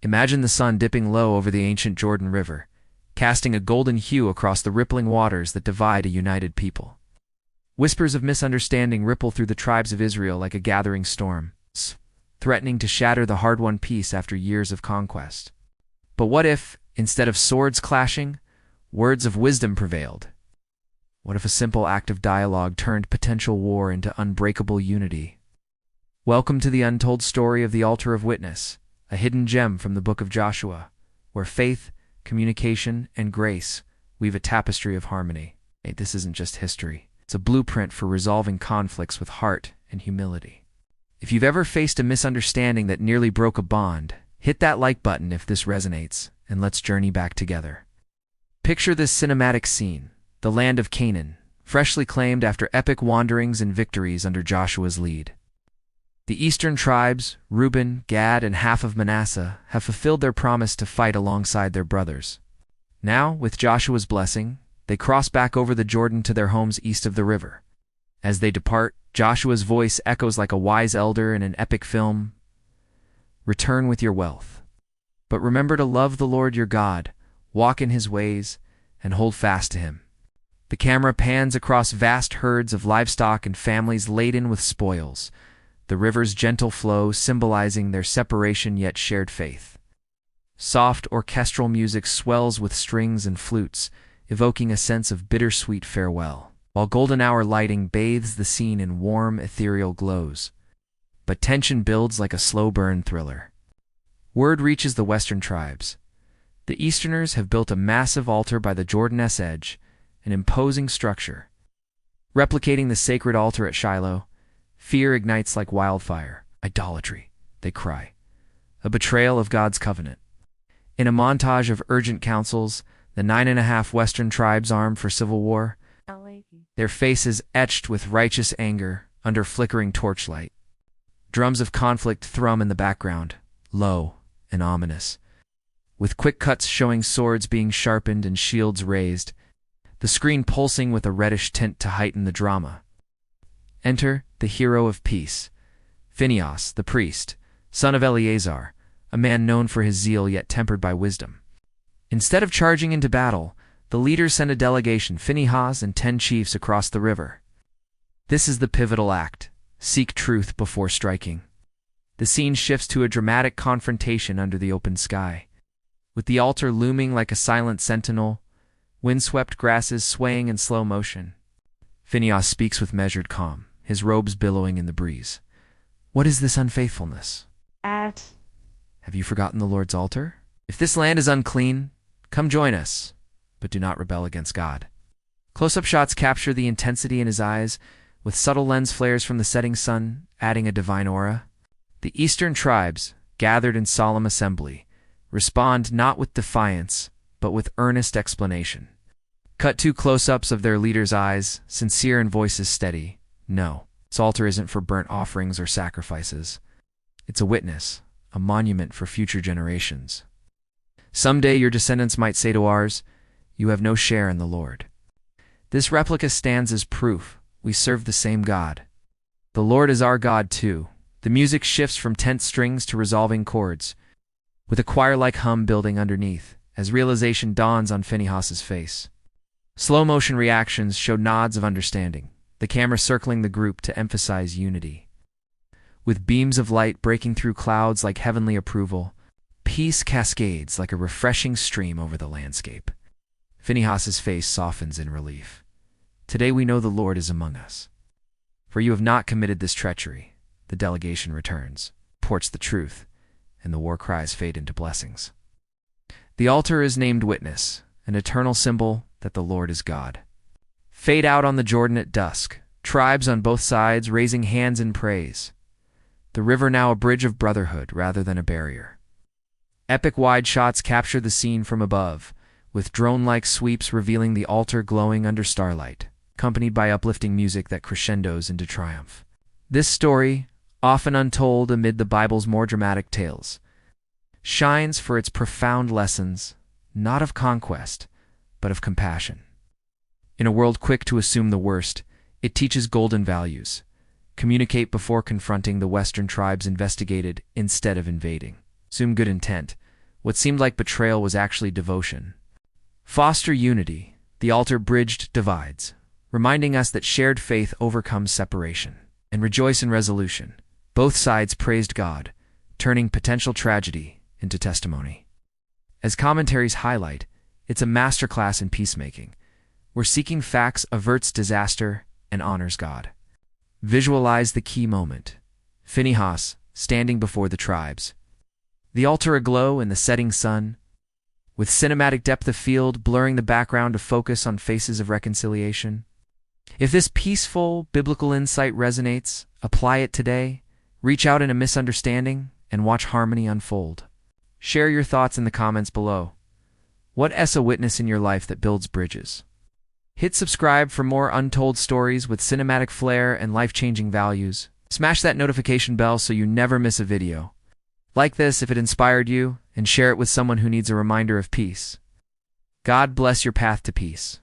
Imagine the sun dipping low over the ancient Jordan River, casting a golden hue across the rippling waters that divide a united people. Whispers of misunderstanding ripple through the tribes of Israel like a gathering storm, threatening to shatter the hard-won peace after years of conquest. But what if, instead of swords clashing, words of wisdom prevailed? What if a simple act of dialogue turned potential war into unbreakable unity? Welcome to the untold story of the Altar of Witness, a hidden gem from the book of Joshua, where faith, communication, and grace weave a tapestry of harmony. Hey, this isn't just history. It's a blueprint for resolving conflicts with heart and humility. If you've ever faced a misunderstanding that nearly broke a bond, hit that like button if this resonates, and let's journey back together. Picture this cinematic scene, the land of Canaan, freshly claimed after epic wanderings and victories under Joshua's lead. The eastern tribes, Reuben, Gad, and half of Manasseh, have fulfilled their promise to fight alongside their brothers. Now, with Joshua's blessing, they cross back over the Jordan to their homes east of the river. As they depart, Joshua's voice echoes like a wise elder in an epic film. Return with your wealth. But remember to love the Lord your God, walk in his ways, and hold fast to him. The camera pans across vast herds of livestock and families laden with spoils, the river's gentle flow symbolizing their separation yet shared faith. Soft orchestral music swells with strings and flutes, evoking a sense of bittersweet farewell, while golden hour lighting bathes the scene in warm, ethereal glows. But tension builds like a slow-burn thriller. Word reaches the western tribes. The Easterners have built a massive altar by the Jordan's edge, an imposing structure. Replicating the sacred altar at Shiloh, fear ignites like wildfire. Idolatry, they cry. A betrayal of God's covenant. In a montage of urgent councils, the 9.5 Western tribes armed for civil war, their faces etched with righteous anger under flickering torchlight. Drums of conflict thrum in the background, low and ominous, with quick cuts showing swords being sharpened and shields raised, the screen pulsing with a reddish tint to heighten the drama. Enter the hero of peace, Phinehas, the priest, son of Eleazar, a man known for his zeal yet tempered by wisdom. Instead of charging into battle, the leaders send a delegation, Phinehas and 10 chiefs, across the river. This is the pivotal act. Seek truth before striking. The scene shifts to a dramatic confrontation under the open sky, with the altar looming like a silent sentinel, windswept grasses swaying in slow motion. Phinehas speaks with measured calm, his robes billowing in the breeze. What is this unfaithfulness? Have you forgotten the Lord's altar? If this land is unclean, come join us, but do not rebel against God. Close-up shots capture the intensity in his eyes, with subtle lens flares from the setting sun, adding a divine aura. The eastern tribes, gathered in solemn assembly, respond not with defiance, but with earnest explanation. Cut to close-ups of their leaders' eyes, sincere and voices steady. No, this altar isn't for burnt offerings or sacrifices. It's a witness, a monument for future generations. Someday your descendants might say to ours, "You have no share in the Lord." This replica stands as proof we serve the same God. The Lord is our God too. The music shifts from tense strings to resolving chords, with a choir-like hum building underneath, as realization dawns on Phinehas's face. Slow-motion reactions show nods of understanding, the camera circling the group to emphasize unity. With beams of light breaking through clouds like heavenly approval, peace cascades like a refreshing stream over the landscape. Phinehas's face softens in relief. Today we know the Lord is among us. For you have not committed this treachery. The delegation returns, ports the truth, and the war cries fade into blessings. The altar is named Witness, an eternal symbol that the Lord is God. Fade out on the Jordan at dusk, tribes on both sides raising hands in praise. The river now a bridge of brotherhood rather than a barrier. Epic wide shots capture the scene from above, with drone-like sweeps revealing the altar glowing under starlight, accompanied by uplifting music that crescendos into triumph. This story, often untold amid the Bible's more dramatic tales, shines for its profound lessons, not of conquest, but of compassion. In a world quick to assume the worst, it teaches golden values. Communicate before confronting. The Western tribes investigated instead of invading. Assume good intent, What seemed like betrayal was actually devotion. Foster unity. The altar bridged divides, reminding us that shared faith overcomes separation. And rejoice in resolution. Both sides praised God, turning potential tragedy into testimony. As commentaries highlight, it's a masterclass in peacemaking, where seeking facts averts disaster and honors God. Visualize the key moment. Phinehas standing before the tribes. The altar aglow in the setting sun, with cinematic depth of field blurring the background to focus on faces of reconciliation. If this peaceful, biblical insight resonates, apply it today, reach out in a misunderstanding, and watch harmony unfold. Share your thoughts in the comments below. What's a witness in your life that builds bridges? Hit subscribe for more untold stories with cinematic flair and life-changing values. Smash that notification bell so you never miss a video. Like this if it inspired you, and share it with someone who needs a reminder of peace. God bless your path to peace.